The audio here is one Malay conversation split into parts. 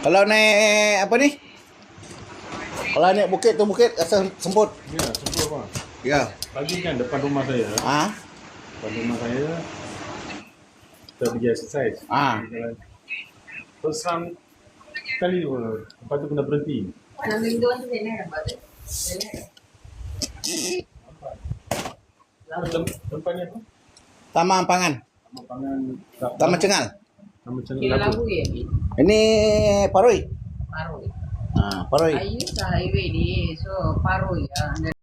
Kalau naik apa ni? Kalau naik bukit tu bukit rasa semput. Ya, sempur bang. Ya. Pagi kan depan rumah saya. Ah. Depan rumah saya kita pergi exercise. Ah. Terus kali lepas tu kena berhenti. Tempat ni apa? Taman Pangan. Pangan. Taman Cengal. Nama channel Kira apa? labu ya? Ini Paroi. Paroi. Ah, Paroi. I use the highway di, so Paroi ya.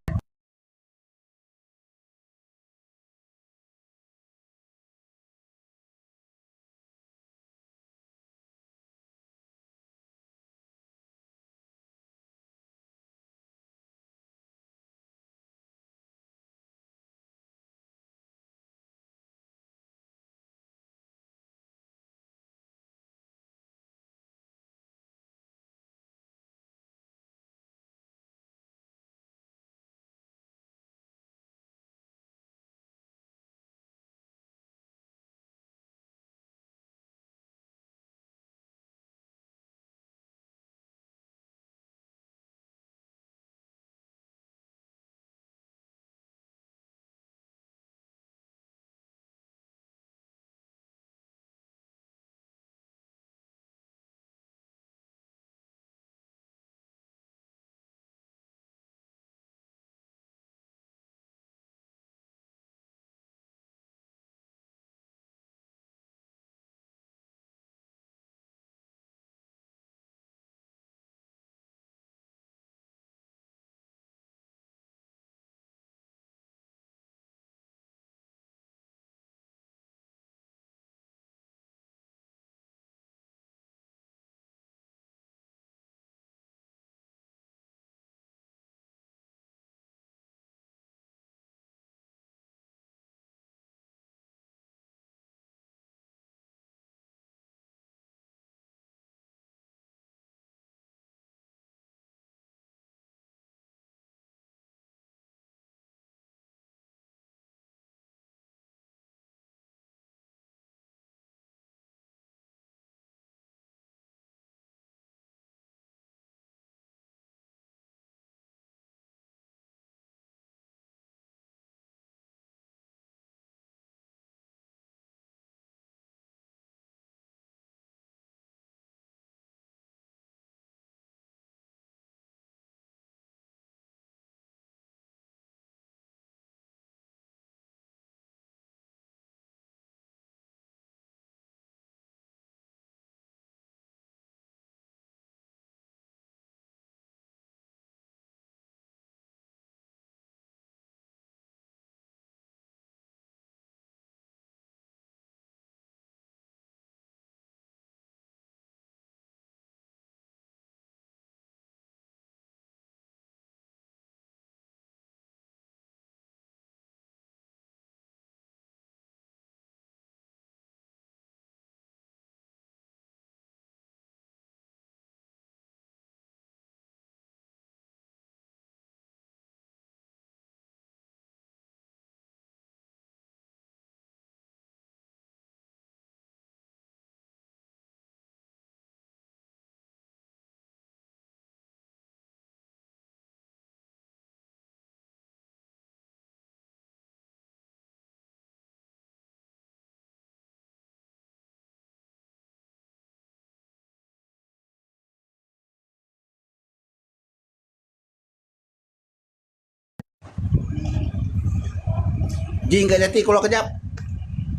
Jing kat jati keluar kejap.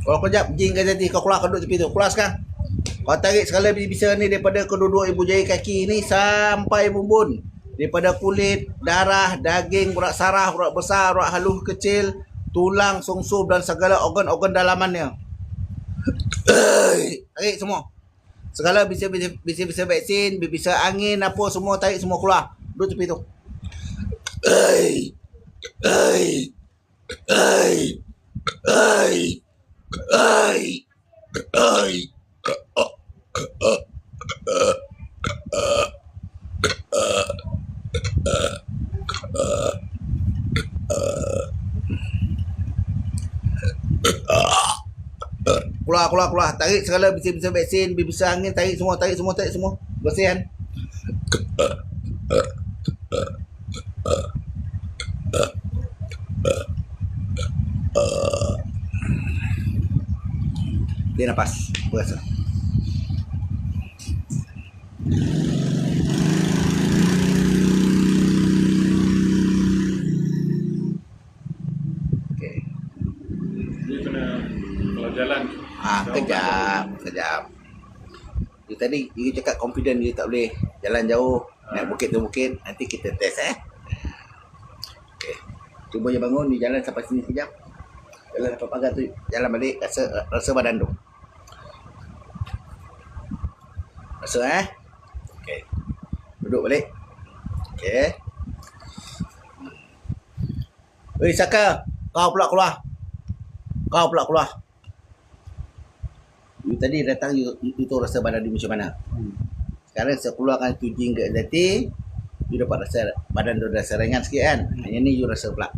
Keluar kejap jing kat jati kau keluar duduk tepi tu. Keluar sekarang. Kau tarik segala bisa ni daripada kedua-dua ibu jari kaki ni sampai bumbun. Daripada kulit, darah, daging, urat saraf, urat besar, urat halus kecil, tulang, sungsum dan segala organ-organ dalamannya. Tarik semua. Segala bisa vaksin, bisa angin apa semua tarik semua keluar. Duduk tepi tu. Ai. Ai. Ai. Ai. Ai. Ai. Keluar. Tarik segala bisa vaksin, bisa angin, tarik semua. Bersihan. Dia nafas. Berasa. Okey. Dia kena kalau jalan. Kejap. You tadi you cakap confident you tak boleh jalan jauh, naik bukit tu bukit, nanti kita test Okey. Cuba je bangun, you jalan sampai sini sekejap. Jalan sampai pagar tu, jalan balik, rasa badan tu. Rasa Okey. Duduk balik. Okey. Wei, Saka, kau pula keluar. You tadi datang you tu rasa badan you macam mana? Sekarang saya keluarkan tu jin ke Zati, you dapat rasa badan tu rasa ringan sikit kan. Yang ni you rasa pula.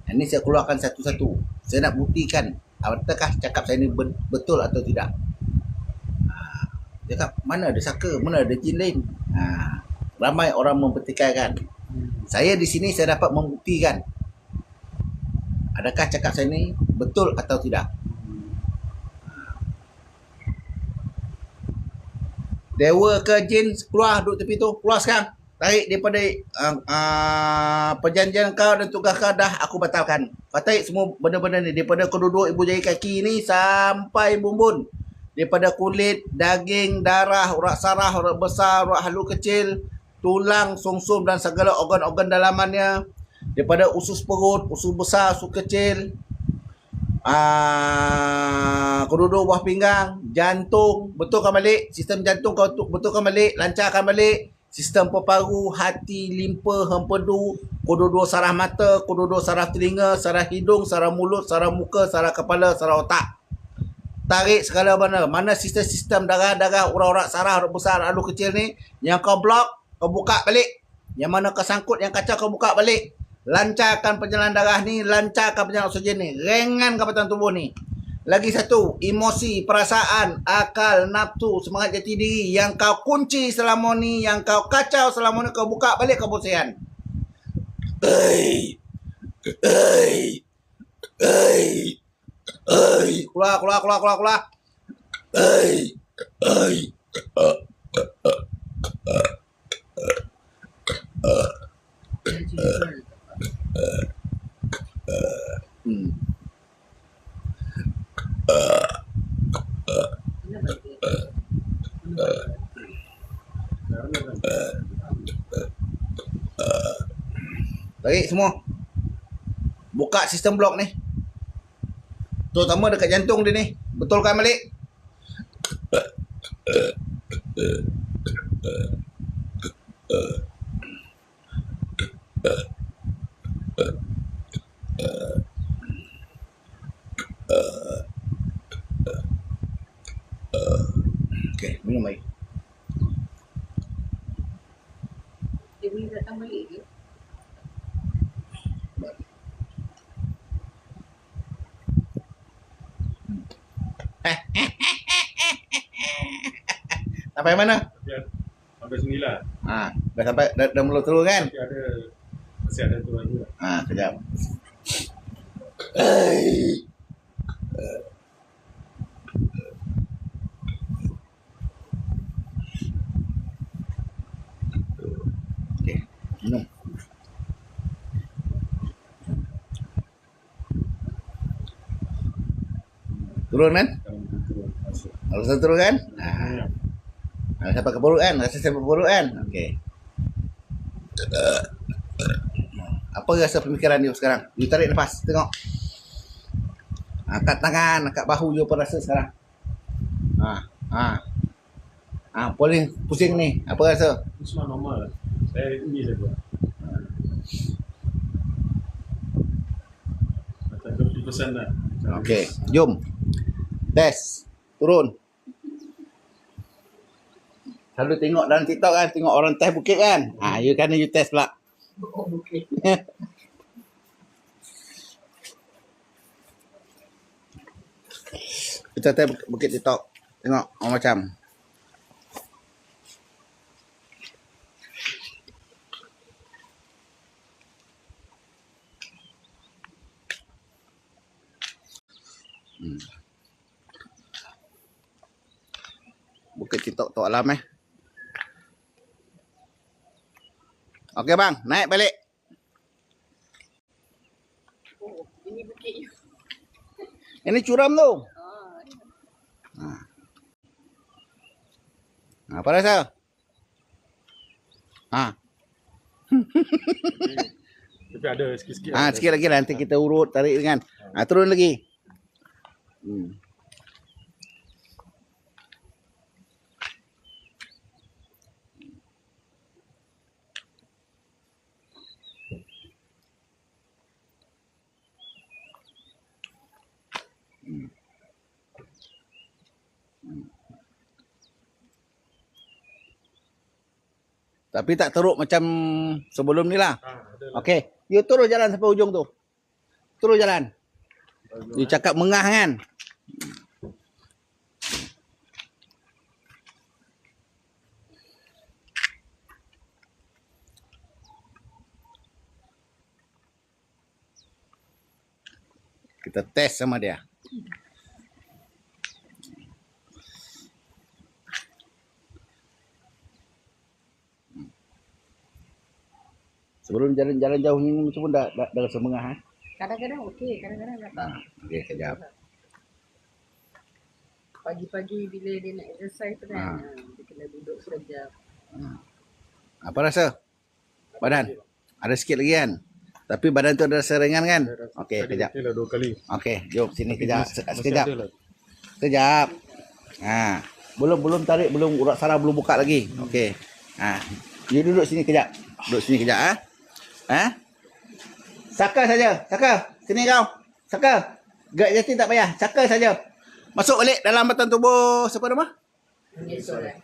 Yang ni saya keluarkan satu-satu. Saya nak buktikan apakah cakap saya ni betul atau tidak. Cakap mana ada Saka, mana ada jin lain. Ramai orang mempertikaikan. Saya di sini saya dapat membuktikan adakah cakap saya ni betul atau tidak. Dewa ke jin keluar duduk tepi tu, keluar sekarang. Tarik daripada perjanjian kau dan tugas kau dah aku batalkan. Kau tarik semua benda-benda ni daripada kau duduk ibu jari kaki ni sampai bumbun. Daripada kulit, daging, darah, urat saraf, urat besar, urat halus kecil, tulang, sumsum dan segala organ-organ dalamannya. Daripada usus perut, usus besar, usus kecil, kedua-dua buah pinggang, jantung, betulkan balik, sistem jantung kau betulkan balik, lancarkan balik, sistem paru, hati, limpa, hempedu, kedua-dua saraf mata, kedua-dua saraf telinga, saraf hidung, saraf mulut, saraf muka, saraf kepala, saraf otak. Tarik segala mana sistem-sistem darah-darah, urat-urat saraf, urat besar, halus kecil ni, yang kau blok, kau buka balik. Yang mana kau sangkut, yang kacau kau buka balik. Lancarkan perjalanan darah ni, lancarkan perjalanan oksigen ni, ringan kapasitas tubuh ni. Lagi satu, emosi, perasaan, akal, nafsu, semangat jati diri yang kau kunci selama ni, yang kau kacau selama ni, kau buka balik kau bersihan. Keluar. Tarik semua. Buka sistem blok ni. Terutama dekat jantung dia ni. Betulkan balik. Okey, minum air. Dia boleh datang balik ke? Sampai mana? Sampai sini lah. Dah sampai dah mula turun kan? Tapi masih ada turun juga. Kejap. Okey, minum. Turun kan? Turun masuk. Rasa turun kan? Sampai ke perut kan? Rasa sampai perut kan? Okey. Apa rasa pemikiran you sekarang? You tarik nafas, tengok. Angkat tangan, angkat bahu you apa rasa sekarang? Paling pusing ni. Apa rasa? Itu semua normal. Saya ini saja. Macam 20% lah. Okey, jom. Test. Turun. Selalu tengok dalam TikTok kan, tengok orang test bukit kan. You test pula. Okey. Kita test bukit TikTok. Tengok orang macam. Buka TikTok Tok Alam Okey bang, naik balik. Oh, ini bukit you. Ini curam tu. Ah, Apa rasa? Tapi ada sikit-sikit. Sikit lagi nanti kita urut tarik dengan. Turun lagi. Tapi tak teruk macam sebelum ni lah. Ada lah. Okey, you terus jalan sampai ujung tu. Terus jalan. You cakap mengah kan? Kita test sama dia. Sebelum jalan-jalan jauh ni macam pun dah rasa mengah. kadang-kadang okey, kadang-kadang tak. Okey, kejap. Pagi-pagi bila dia nak exercise tu kan, dia kena duduk sekejap. Apa rasa? Badan? Ada sikit lagi kan? Tapi badan tu ada rasa ringan kan? Okey, kejap. Okey lah 2 kali. Okey, jom sini kejap. Masih Sekejap. ada lah. Sekejap. Belum tarik, belum urat saraf belum buka lagi. Okey. You duduk sini kejap. Duduk sini kejap Saka saja. Saka. Sini kau. Saka. Gerak jati tak payah. Saka saja. Masuk balik dalam batang tubuh siapa nama?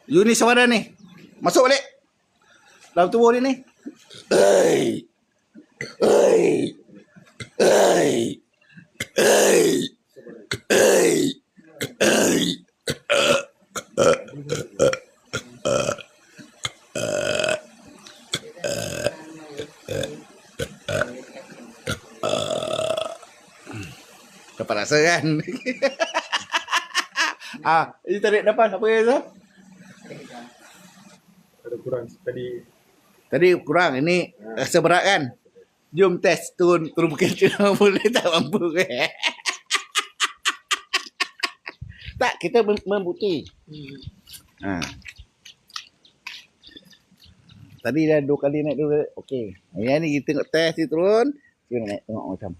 Yuni Sawara ni. Masuk balik. Dalam tubuh dia ni. Ei. Ei. Ei. Ei. Ei. Ei. Dapat rasa kan? Ini tarik depan apa ya tu? Ada kurang tadi. Tadi kurang, ini rasa berat kan? Jom test turun bukit tu boleh tak mampu ke? Tak, kita membukti. Tadi dah 2 kali naik dulu. Okey. Yang ni kita tengok test dia turun. Kita naik tengok macam.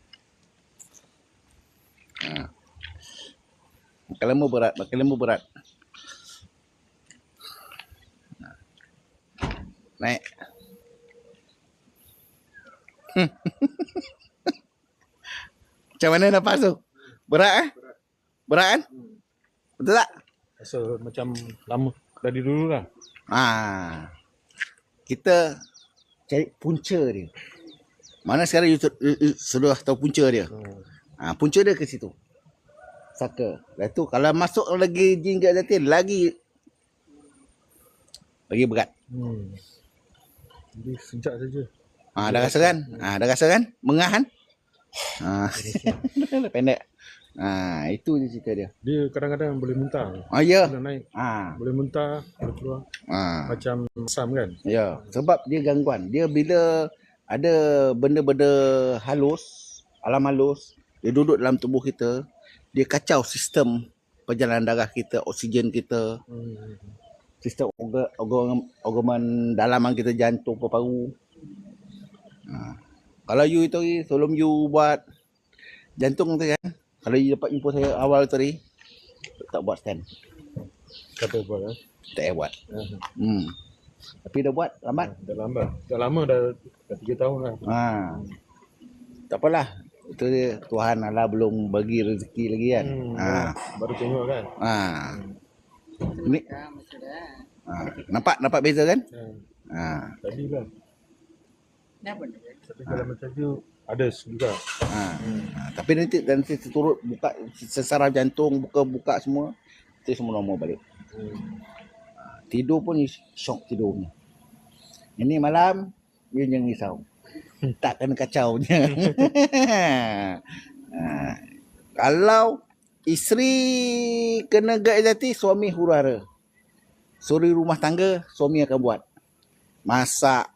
Makin lama berat. Naik. Macam mana nafas tu? Berat Berat kan? Betul tak? Rasa macam lama dari dulu lah. Kita cari punca dia. Mana sekarang you sudah tahu punca dia. Punca dia ke situ. Saka. Lepas tu kalau masuk lagi jinggat jati lagi berat. Jadi sejak saja. Dah rasa kan? Dah rasa kan? Mengah kan? Pendek. Itu je cerita dia. Dia kadang-kadang boleh muntah. Ya. Bila naik. Boleh muntah, boleh keluar. Macam asam kan? Ya, sebab dia gangguan. Dia bila ada benda-benda halus, alam halus, dia duduk dalam tubuh kita, dia kacau sistem perjalanan darah kita, oksigen kita, sistem organ dalaman kita, jantung, paru-paru. Kalau you itu sebelum you buat jantung tu kan, kalau you dapat jumpa saya awal tadi, tak buat stand. Kata buat Tak payah buat. Tapi dah buat lambat. Dah lambat. Dah lama dah 3 tahun lah. Tak apalah. Itu dia, Tuhan Allah belum bagi rezeki lagi kan. Baru tengok kan. Ni nampak beza kan? Tadi lah. Dah benda. Tapi kalau macam tu ada juga. Tapi nanti turut buka sesaraf jantung, buka semua, itu semua normal balik. Tidur pun syok tidur ni. Ini malam you jangan risau. Tak kena kacau je. Kalau Isteri kena gad executive, suami huru-hara. Suri rumah tangga, suami akan buat. Masak,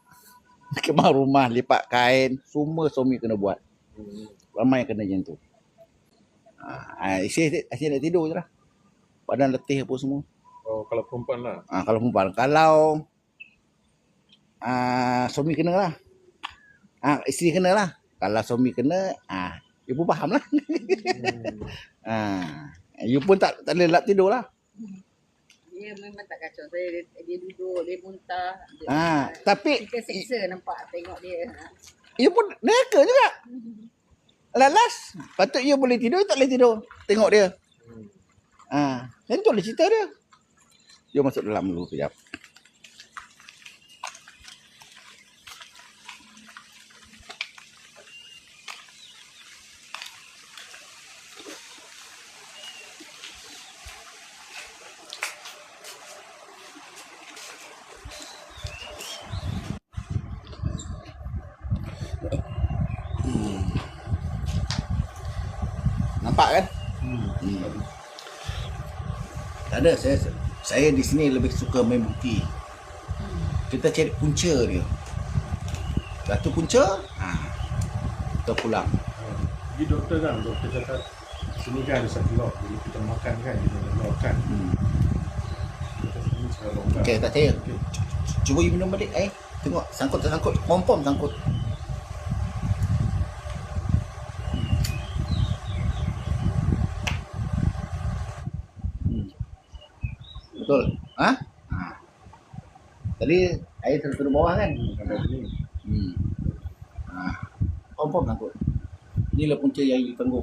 kemar rumah, lipat kain, semua suami kena buat. Ramai yang kena macam tu. Isteri nak tidur je lah. Badan letih apa semua. Oh, kalau perempuan lah. Kalau perempuan. Kalau suami kena lah. Isteri kena lah. Kalau suami kena, you pun faham lah. You pun tak boleh lap tidur lah. Dia memang tak kacau saya. Dia duduk, dia muntah. Tapi Kita seksa nampak tengok dia. you pun neraka juga. Lalas, patut you boleh tidur, tak boleh tidur. Tengok dia. Macam tu lah cerita dia. Jom masuk dalam dulu kejap. Nampak kan? Tak ada, saya di sini lebih suka main bukti. Kita cari punca dia. Satu punca, kita pulang. Jadi doktor cakap sini kan ada satu lock, jadi kita makan kan, kita lock kan. Ini cara longgar. Okey, tak percaya. Cuba you minum balik air. Tengok sangkut tak sangkut. Confirm sangkut. Betul. Tadi air turun bawah kan? Ada ni. Confirm sangkut. Inilah punca yang you tangguh.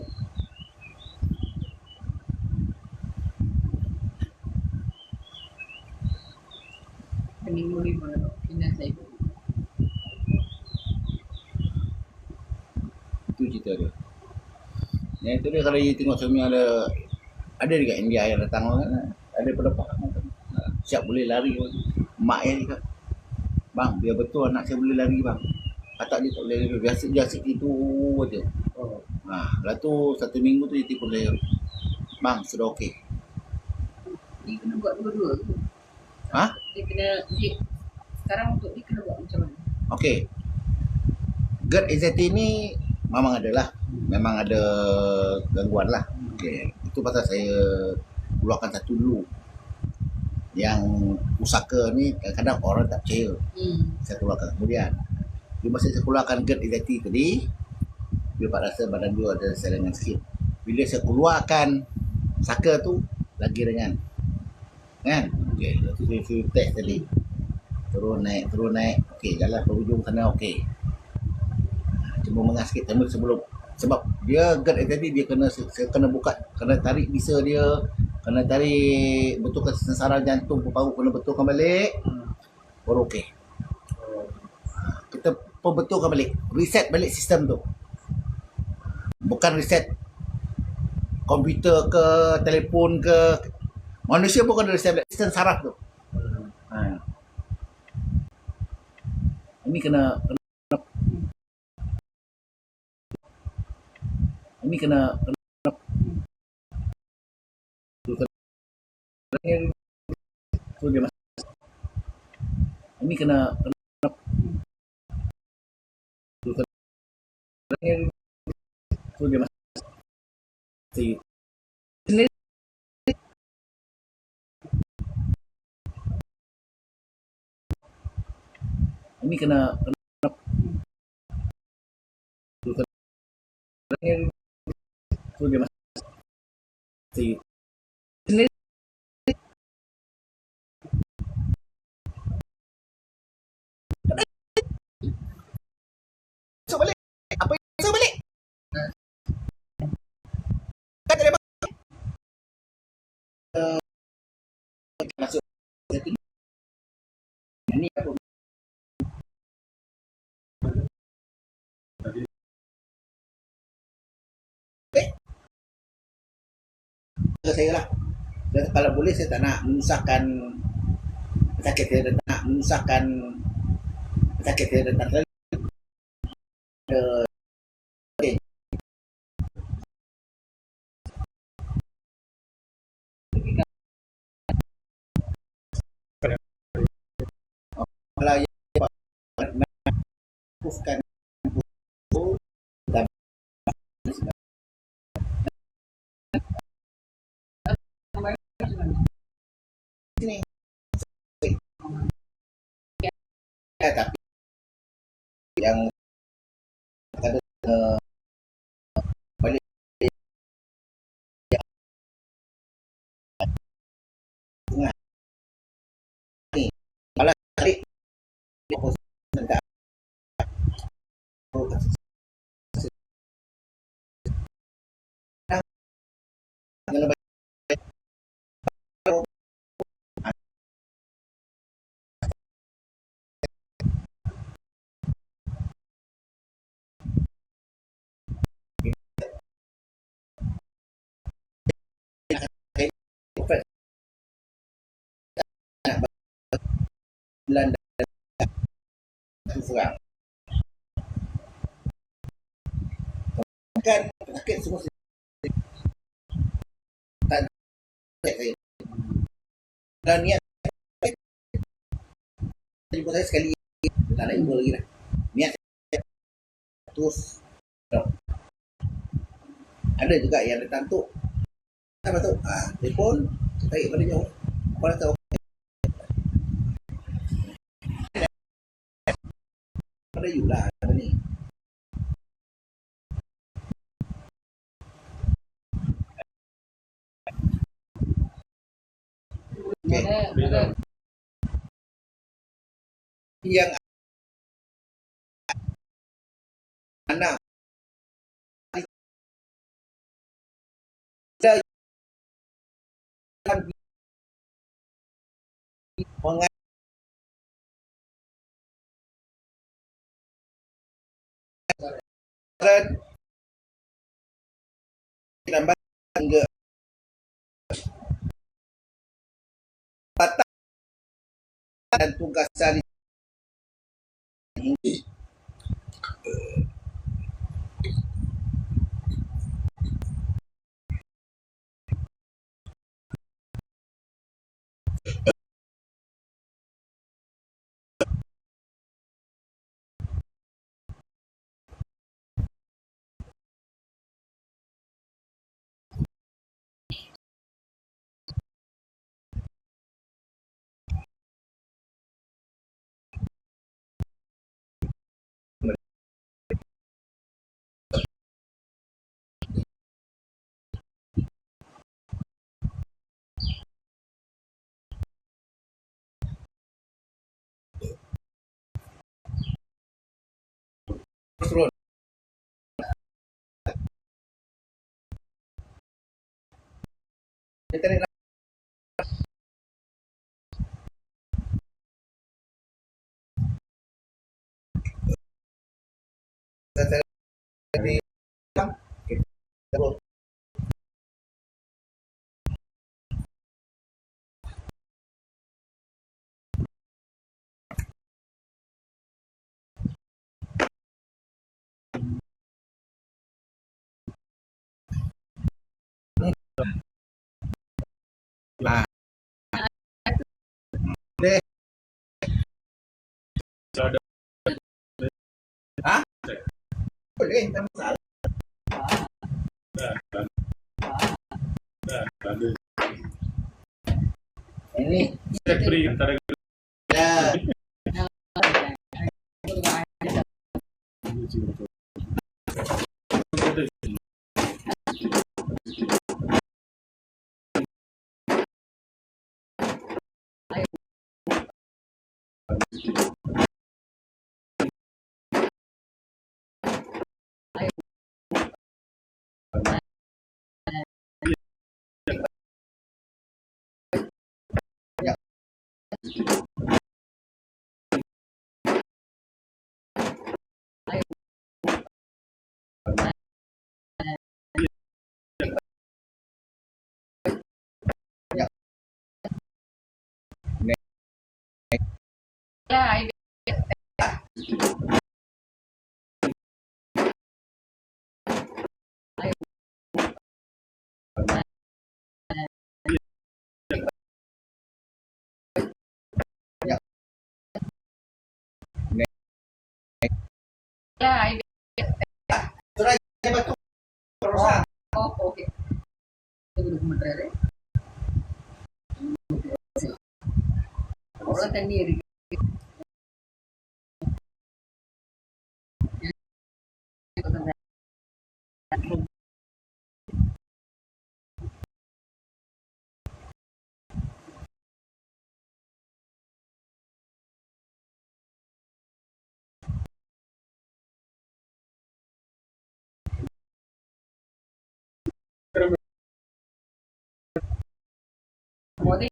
Minggu-minggu pindah saya. Itu cerita dia. Yang itu dia kalau you tengok suami ada dekat India yang datang kan, ada pendapat siap boleh lari. Mak dia cakap, bang biar betul anak saya boleh lari bang. Atak dia tak boleh lari, biasa itu je. Lepas tu 1 minggu tu dia tipu saya, bang sudah okey. Dia kena buat dua-dua. Dia sekarang untuk dia kena buat macam mana? Okey. GERD anxiety ni memang ada lah. Memang ada gangguan lah. Okey. Itu pasal saya keluarkan satu dulu. Yang pusaka ni kadang-kadang orang tak percaya. Saya keluarkan kemudian. Bila masa saya keluarkan GERD anxiety tadi, dia dapat rasa badan dia ada serangan sikit. Bila saya keluarkan saka tu, lagi ringan. Kan? Okey. Lepas tu saya test tadi. Turun naik. Okey, jalan ke hujung sana okey. Cuma mengas sikit sebelum sebab dia GERD tadi dia saya kena buka, kena tarik bisa dia, kena tarik betulkan saraf jantung paru kena betulkan balik. Baru okey. Kita perbetulkan balik, reset balik sistem tu. Bukan reset komputer ke telefon ke, manusia pun kena reset balik sistem saraf tu. Ini kena tu dia ini kena tu dia ini kena tu dia masuk balik. Apa yang masuk balik? Kan tak boleh masuk. Ini apa? Saya lah. Kalau boleh saya tak nak menyusahkan pesakit saya, tak nak menyusahkan pesakit saya datang selalu. Kalau yang fokuskan dan sini ya, tapi yang ada balik tengah ni malah tarik tidak Belanda serang kan sakit semua tak saya dan niat jumpa saya sekali tak nak jumpa lagi lah niat saya terus ada juga yang datang tu apa tu telefon tarik pada jauh apa dah tahu pada you lah apa ni Ada yang anak ada mengajar tambah ke patah dan tugas dari ini turun kita ni dari deh boleh tak masalah ini Saya beri antara ya ya Ya, ini. Sudah hebat tuh. Rosa. Oh, oke. Itu sebenarnya. Orang sendiri. Kemudian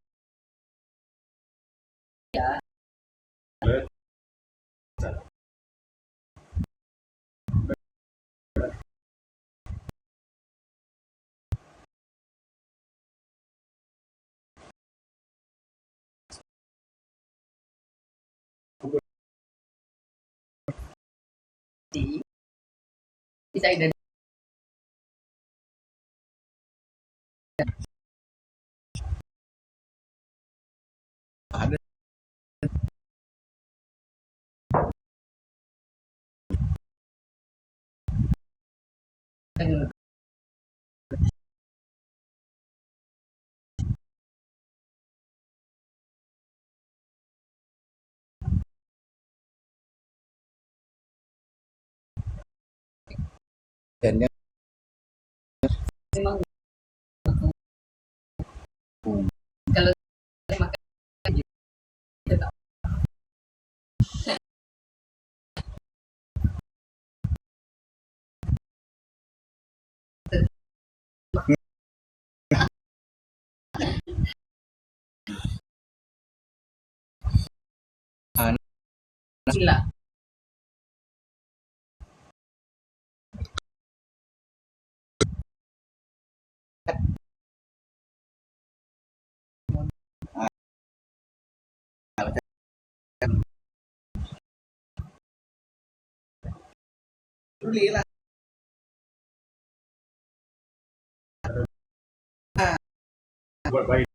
ya, bisa identik Ada dengan dan yang memang kalau saya makan gitu. Sila. peduli lah. Buat baik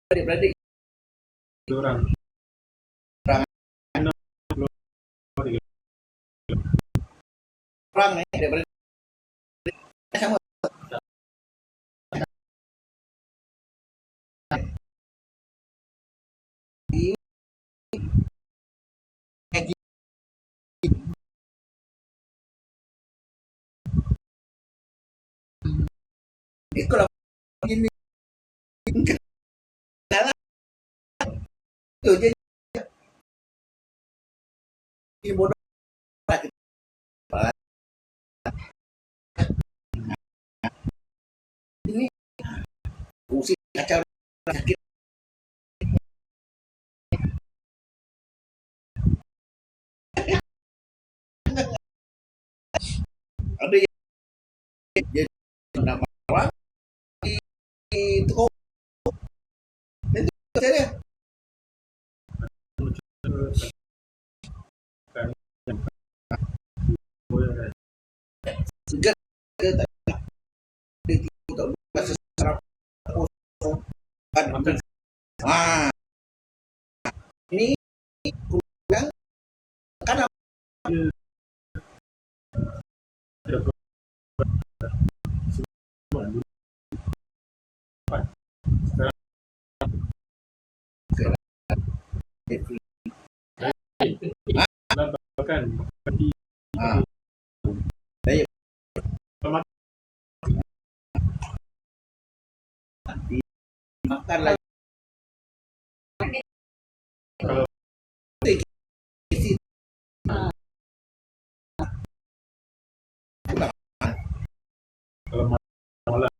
Ada beradik orang. Orang. perang nih, ada beradik sama kayak gitu. Kalau gini salah tuh jadi bodoh ini fungsi kacau sakit. Ada yang jadi nama orang itu kok itu saya segar itu secara Makan ah ini kurang karena makan ah saya makan lagi kalau isi kalau malam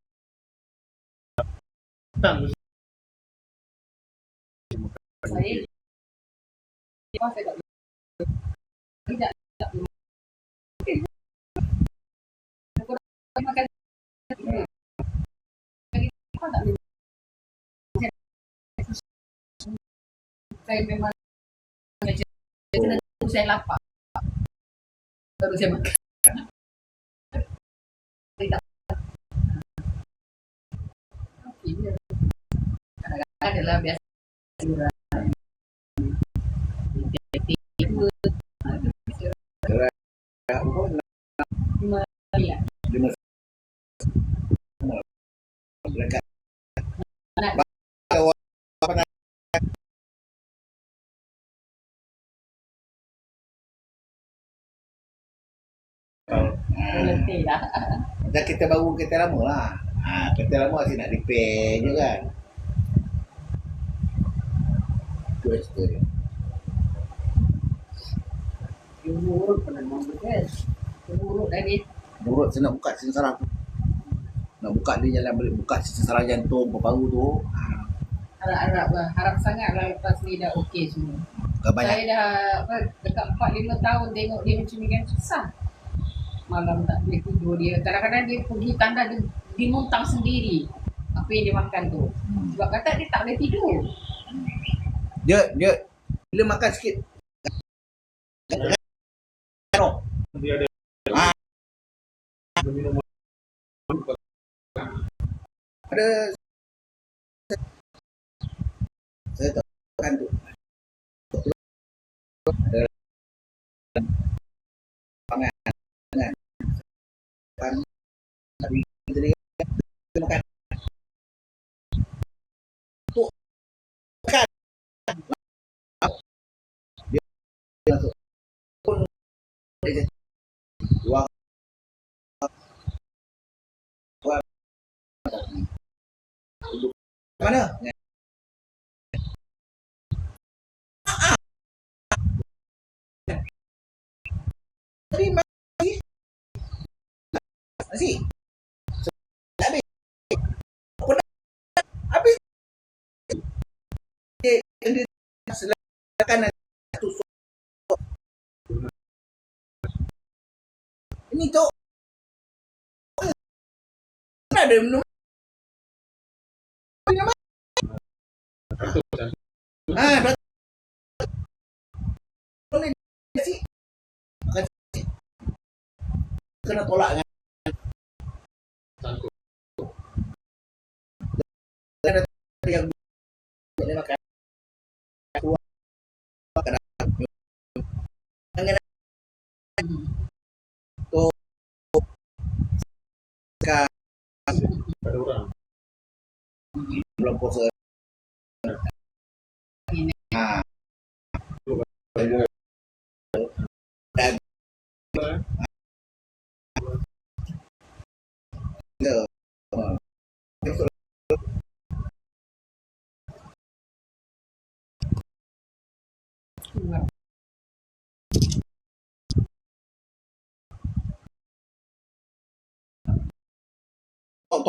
tak Saya saya tidak mungkin makan saya memang saya lapar baru saya makan tidak ini kadang-kadang adalah biasa Iya. Dekat. Nak letih dah. Dan kita baru kereta lama lah. Kereta lama masih nak repair je kan. Itu cerita dia. Urut pernah mau betul. Urut tadi. Murut saya nak buka sensara tu. Nak buka dia jalan balik buka sensara jantung paru tu. Harap sangat lah lepas ni dah okey semua. Kebanyak. Saya dah dekat 4-5 tahun tengok dia macam ni kan susah. Malam tak boleh tidur dia. Kadang-kadang dia pergi tanda dia muntang sendiri. Apa yang dia makan tu. Sebab kata dia tak boleh tidur. Dia bila makan sikit. Dia ada minum Ada saya tahu kan tu. Ada pangan kan tapi jadi makan tu makan dia masuk pun dia dua mana terima nasi habis habis dia silakan satu ini tu ada minum dah boleh nasi makan nasi kena tolak kan sangkut. ada yang boleh makan makan tu Pada orang. belum puasa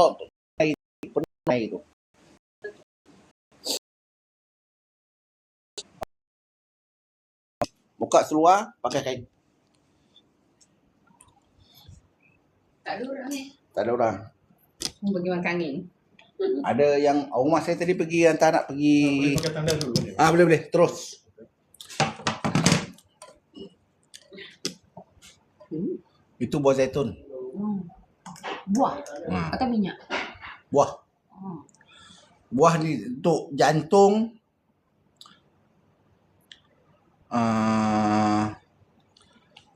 tok pernah itu buka seluar pakai kain Tak ada orang ni. tak ada orang Bagi makan angin. ada yang rumah saya tadi pergi hantar anak pergi Boleh pakai tanda dulu kan? boleh terus itu buah zaitun Buah Hmm. atau minyak? buah buah ni untuk jantung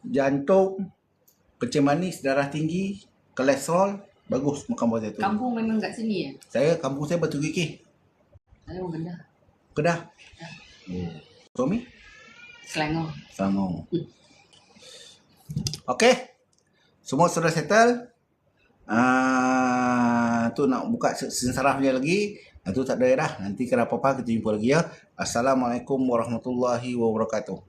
jantung kencing manis darah tinggi kolesterol bagus makan buah zaitun Kampung memang kat sini ya? kampung saya Batu Gigi Saya orang Kedah. Kedah suami Selangor. Selangor okey semua sudah settle tu nak buka sensarah punya lagi tu tak ada dah nanti kalau apa-apa kita jumpa lagi ya. Assalamualaikum warahmatullahi wabarakatuh.